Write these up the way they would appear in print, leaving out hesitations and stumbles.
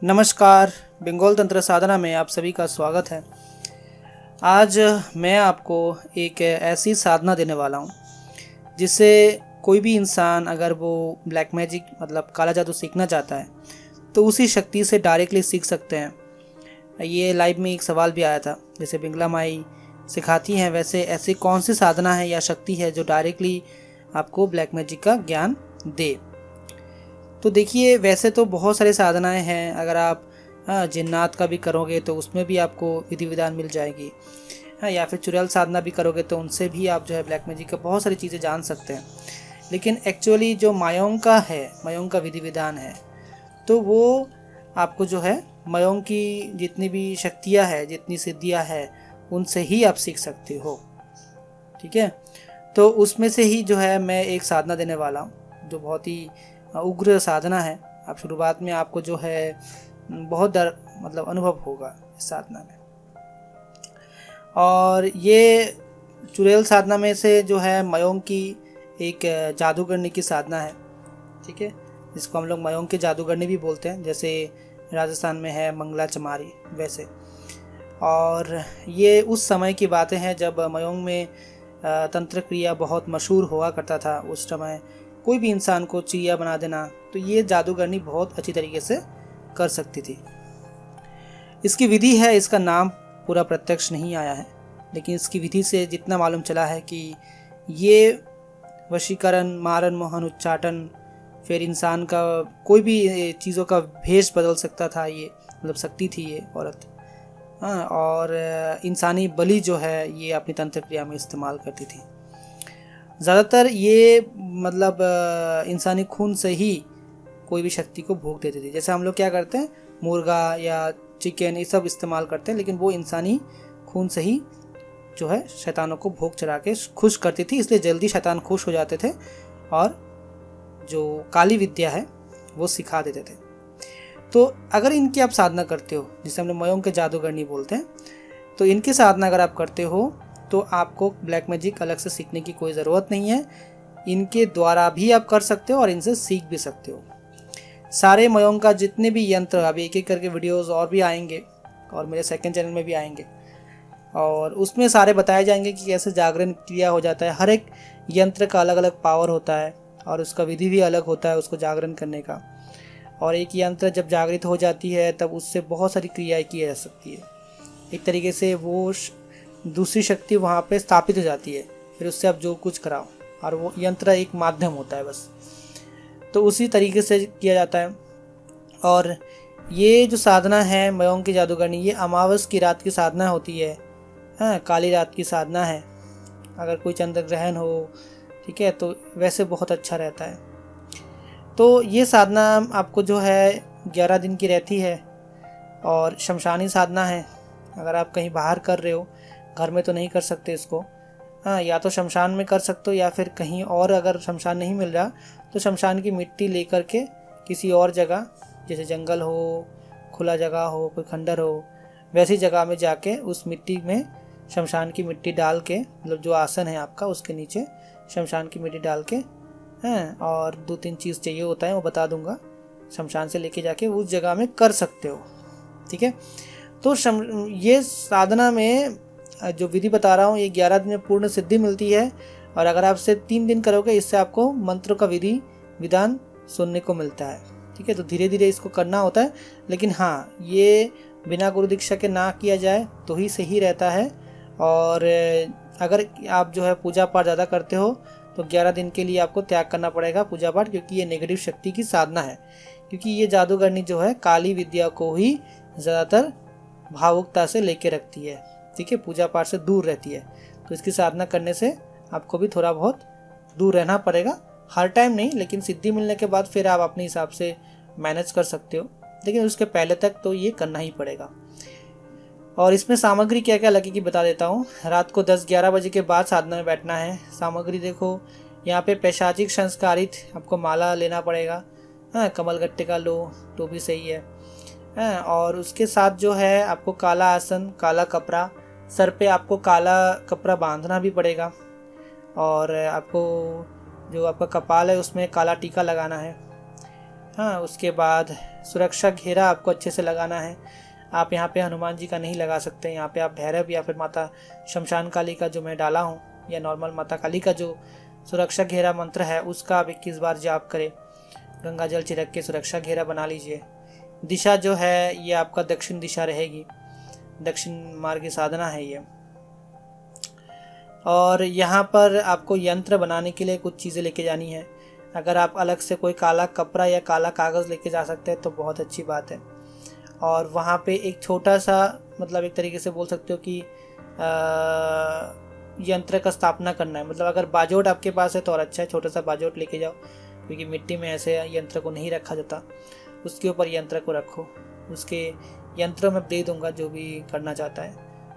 नमस्कार। बंगाल तंत्र साधना में आप सभी का स्वागत है। आज मैं आपको एक ऐसी साधना देने वाला हूँ जिससे कोई भी इंसान अगर वो ब्लैक मैजिक मतलब काला जादू सीखना चाहता है तो उसी शक्ति से डायरेक्टली सीख सकते हैं। ये लाइव में एक सवाल भी आया था, जैसे बिंगला माई सिखाती हैं वैसे ऐसी कौन सी साधना है या शक्ति है जो डायरेक्टली आपको ब्लैक मैजिक का ज्ञान दे। तो देखिए, वैसे तो बहुत सारी साधनाएं हैं। अगर आप जिन्नात का भी करोगे तो उसमें भी आपको विधि विधान मिल जाएगी, या फिर चुड़ैल साधना भी करोगे तो उनसे भी आप जो है ब्लैक मैजिक का बहुत सारी चीज़ें जान सकते हैं। लेकिन एक्चुअली जो मायोंग का है, मायोंग का विधि विधान है, तो वो आपको जो है मायोंग की जितनी भी शक्तियाँ है, जितनी सिद्धियाँ है, उनसे ही आप सीख सकते हो। ठीक है, तो उसमें से ही जो है मैं एक साधना देने वाला हूँ जो बहुत ही उग्र साधना है। आप शुरुआत में आपको जो है बहुत डर मतलब अनुभव होगा इस साधना में। और ये चुड़ैल साधना में से जो है मायोंग की एक जादूगरनी की साधना है। ठीक है, जिसको हम लोग मायोंग की जादूगरनी भी बोलते हैं, जैसे राजस्थान में है मंगला चमारी वैसे। और ये उस समय की बातें हैं जब मायोंग में तंत्र क्रिया बहुत मशहूर हुआ करता था। उस समय कोई भी इंसान को चिड़िया बना देना तो ये जादूगरनी बहुत अच्छी तरीके से कर सकती थी। इसकी विधि है, इसका नाम पूरा प्रत्यक्ष नहीं आया है, लेकिन इसकी विधि से जितना मालूम चला है कि ये वशीकरण, मारन, मोहन, उच्चाटन, फिर इंसान का कोई भी चीज़ों का भेष बदल सकता था। ये मतलब शक्ति थी ये औरत। हाँ, और इंसानी बलि जो है ये अपनी तंत्र क्रिया में इस्तेमाल करती थी। ज़्यादातर ये मतलब इंसानी खून से ही कोई भी शक्ति को भोग देती थी। जैसे हम लोग क्या करते हैं, मुर्गा या चिकन ये सब इस्तेमाल करते हैं, लेकिन वो इंसानी खून से ही जो है शैतानों को भोग चढ़ा के खुश करती थी, इसलिए जल्दी शैतान खुश हो जाते थे और जो काली विद्या है वो सिखा देते थे। तो अगर इनकी आप साधना करते हो, जिसे हम लोग मायोंग के जादूगरनी बोलते हैं, तो इनकी साधना अगर आप करते हो तो आपको ब्लैक मैजिक अलग से सीखने की कोई ज़रूरत नहीं है। इनके द्वारा भी आप कर सकते हो और इनसे सीख भी सकते हो। सारे मायोंग का जितने भी यंत्र, अभी एक एक करके वीडियोस और भी आएंगे और मेरे सेकंड चैनल में भी आएंगे, और उसमें सारे बताए जाएंगे कि कैसे जागरण क्रिया हो जाता है। हर एक यंत्र का अलग अलग पावर होता है और उसका विधि भी अलग होता है उसको जागरण करने का। और एक यंत्र जब जागृत हो जाती है तब उससे बहुत सारी क्रियाएँ की जा सकती है। एक तरीके से वो दूसरी शक्ति वहाँ पे स्थापित हो जाती है, फिर उससे आप जो कुछ कराओ, और वो यंत्र एक माध्यम होता है बस। तो उसी तरीके से किया जाता है। और ये जो साधना है मायोंग की जादूगरनी, ये अमावस की रात की साधना होती है। हाँ, काली रात की साधना है। अगर कोई चंद्र ग्रहण हो, ठीक है, तो वैसे बहुत अच्छा रहता है। तो ये साधना आपको जो है 11 दिन की रहती है और शमशानी साधना है। अगर आप कहीं बाहर कर रहे हो, घर में तो नहीं कर सकते इसको। हाँ, या तो शमशान में कर सकते हो या फिर कहीं और, अगर शमशान नहीं मिल रहा तो शमशान की मिट्टी लेकर के किसी और जगह, जैसे जंगल हो, खुला जगह हो, कोई खंडर हो, वैसी जगह में जाके उस मिट्टी में शमशान की मिट्टी डाल के, मतलब जो आसन है आपका उसके नीचे शमशान की मिट्टी डाल के, हैं, और 2-3 चीज़ चाहिए होता है वो बता दूंगा, शमशान से लेके जाके उस जगह में कर सकते हो। ठीक है, तो ये साधना में जो विधि बता रहा हूँ ये 11 दिन में पूर्ण सिद्धि मिलती है। और अगर आप इसे 3 दिन करोगे, इससे आपको मंत्रों का विधि विधान सुनने को मिलता है। ठीक है, तो धीरे धीरे इसको करना होता है, लेकिन हाँ, ये बिना गुरु दीक्षा के ना किया जाए तो ही सही रहता है। और अगर आप जो है पूजा पाठ ज़्यादा करते हो तो 11 दिन के लिए आपको त्याग करना पड़ेगा पूजा पाठ, क्योंकि ये नेगेटिव शक्ति की साधना है। क्योंकि ये जादूगरनी जो है काली विद्या को ही ज़्यादातर भावुकता से लेके रखती है। ठीक है, पूजा पाठ से दूर रहती है। तो इसकी साधना करने से आपको भी थोड़ा बहुत दूर रहना पड़ेगा, हर टाइम नहीं, लेकिन सिद्धि मिलने के बाद फिर आप अपने हिसाब से मैनेज कर सकते हो, लेकिन उसके पहले तक तो ये करना ही पड़ेगा। और इसमें सामग्री क्या क्या लगेगी बता देता हूँ। रात को 10-11 बजे के बाद साधना में बैठना है। सामग्री देखो, यहाँ पे पैशाचिक संस्कारित आपको माला लेना पड़ेगा। हाँ, कमल गट्टे का लो तो भी सही है। हाँ, और उसके साथ जो है आपको काला आसन, काला कपड़ा, सर पे आपको काला कपड़ा बांधना भी पड़ेगा। और आपको जो आपका कपाल है उसमें काला टीका लगाना है। हाँ, उसके बाद सुरक्षा घेरा आपको अच्छे से लगाना है। आप यहाँ पे हनुमान जी का नहीं लगा सकते, यहाँ पे आप भैरव या फिर माता शमशान काली का जो मैं डाला हूँ या नॉर्मल माता काली का जो सुरक्षा घेरा मंत्र है उसका आप 21 बार जाप करें। गंगा जल छिड़क के सुरक्षा घेरा बना लीजिए। दिशा जो है ये आपका दक्षिण दिशा रहेगी, दक्षिण मार्ग की साधना है ये। और यहाँ पर आपको यंत्र बनाने के लिए कुछ चीज़ें लेके जानी है। अगर आप अलग से कोई काला कपड़ा या काला कागज़ लेके जा सकते हैं तो बहुत अच्छी बात है। और वहाँ पे एक छोटा सा मतलब एक तरीके से बोल सकते हो कि यंत्र का स्थापना करना है। मतलब अगर बाजोट आपके पास है तो और अच्छा है, छोटा सा बाजोट लेके जाओ, क्योंकि मिट्टी में ऐसे यंत्र को नहीं रखा जाता। उसके ऊपर यंत्र को रखो, उसके यंत्र में दे दूंगा जो भी करना चाहता है।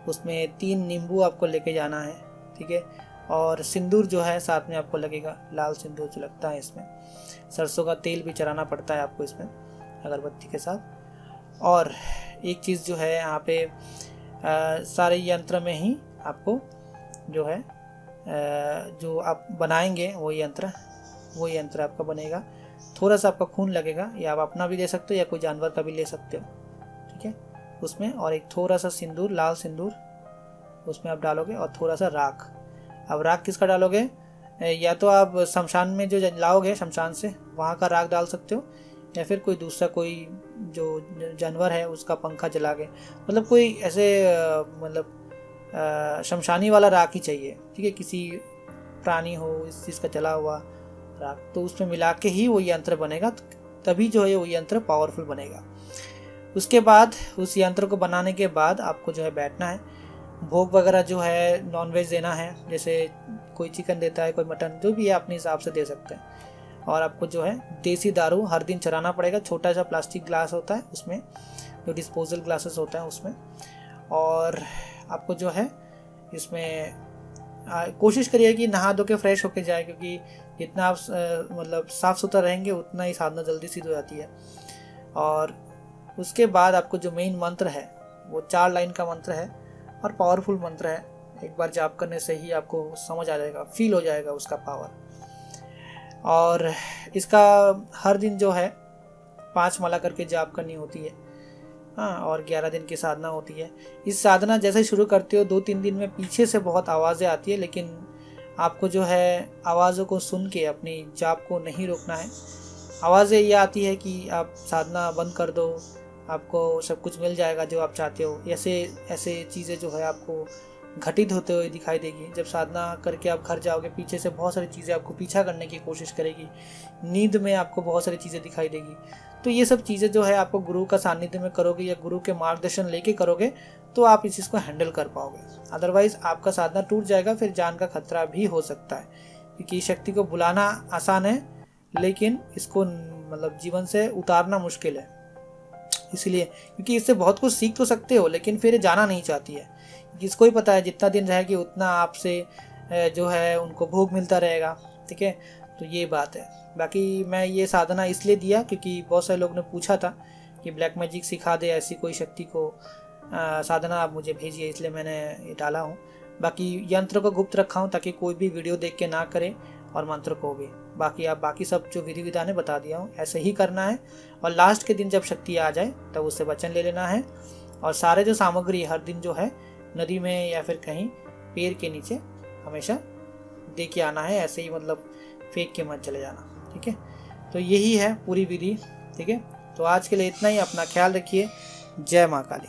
उसमें 3 नींबू आपको लेके जाना है, ठीक है। और सिंदूर जो है साथ में आपको लगेगा, लाल सिंदूर जो लगता है इसमें। सरसों का तेल भी चढ़ाना पड़ता है आपको इसमें अगरबत्ती के साथ। और एक चीज़ जो है यहाँ पे सारे यंत्र में ही आपको जो है जो आप बनाएंगे वो यंत्र आपका बनेगा। थोड़ा सा आपका खून लगेगा, या आप अपना भी ले सकते हो या कोई जानवर का भी ले सकते हो, ठीक है उसमें। और एक थोड़ा सा सिंदूर, लाल सिंदूर उसमें आप डालोगे, और थोड़ा सा राख। अब राख किसका डालोगे? या तो आप शमशान में जो लाओगे शमशान से वहाँ का राख डाल सकते हो, या फिर कोई दूसरा कोई जो जानवर है उसका पंखा जला के, मतलब कोई ऐसे मतलब शमशानी वाला राख ही चाहिए, ठीक है। किसी प्राणी हो इस चीज़ का जला हुआ राख, तो उसमें मिला के ही वो यंत्र बनेगा, तभी जो है वो यंत्र पावरफुल बनेगा। उसके बाद उस यंत्र को बनाने के बाद आपको जो है बैठना है। भोग वगैरह जो है नॉनवेज देना है, जैसे कोई चिकन देता है, कोई मटन, जो भी है अपने हिसाब से दे सकते हैं। और आपको जो है देसी दारू हर दिन चढ़ाना पड़ेगा। छोटा सा प्लास्टिक ग्लास होता है उसमें, जो डिस्पोजल ग्लासेस होता है उसमें। और आपको जो है इसमें कोशिश करिए कि नहा धो के फ्रेश होके जाए, क्योंकि जितना आप मतलब साफ़ सुथरा रहेंगे उतना ही साधना जल्दी सिद्ध हो जाती है। और उसके बाद आपको जो मेन मंत्र है वो 4 लाइन का मंत्र है और पावरफुल मंत्र है। एक बार जाप करने से ही आपको समझ आ जाएगा, फील हो जाएगा उसका पावर। और इसका हर दिन जो है 5 माला करके जाप करनी होती है, हाँ। और 11 दिन की साधना होती है। इस साधना जैसे शुरू करते हो 2-3 दिन में पीछे से बहुत आवाज़ें आती है, लेकिन आपको जो है आवाज़ों को सुन के अपनी जाप को नहीं रोकना है। आवाज़ें ये आती है कि आप साधना बंद कर दो, आपको सब कुछ मिल जाएगा जो आप चाहते हो, ऐसे चीज़ें जो है आपको घटित होते हुए दिखाई देगी। जब साधना करके आप घर जाओगे, पीछे से बहुत सारी चीज़ें आपको पीछा करने की कोशिश करेगी। नींद में आपको बहुत सारी चीज़ें दिखाई देगी। तो ये सब चीज़ें जो है आपको गुरु का सानिध्य में करोगे या गुरु के मार्गदर्शन लेके करोगे तो आप इस चीज़ को हैंडल कर पाओगे। अदरवाइज आपका साधना टूट जाएगा, फिर जान का खतरा भी हो सकता है। क्योंकि शक्ति को बुलाना आसान है, लेकिन इसको मतलब जीवन से उतारना मुश्किल है। इसलिए क्योंकि इससे बहुत कुछ सीख तो सकते हो, लेकिन फिर जाना नहीं चाहती है। किसको ही पता है जितना दिन रहेगी उतना आपसे जो है उनको भोग मिलता रहेगा, ठीक है। तो ये बात है। बाकी मैं ये साधना इसलिए दिया क्योंकि बहुत सारे लोग ने पूछा था कि ब्लैक मैजिक सिखा दे, ऐसी कोई शक्ति को साधना आप मुझे भेजिए, इसलिए मैंने ये डाला हूँ। बाकी यंत्र को गुप्त रखा हूँ ताकि कोई भी वीडियो देख के ना करे, और मंत्र को भी। बाकी सब जो विधि विधान है बता दिया हूँ, ऐसे ही करना है। और लास्ट के दिन जब शक्ति आ जाए तब उससे वचन ले लेना है। और सारे जो सामग्री हर दिन जो है नदी में या फिर कहीं पेड़ के नीचे हमेशा दे के आना है, ऐसे ही मतलब फेंक के मत चले जाना, ठीक है। तो यही है पूरी विधि, ठीक है। तो आज के लिए इतना ही। अपना ख्याल रखिए। जय माँ काली।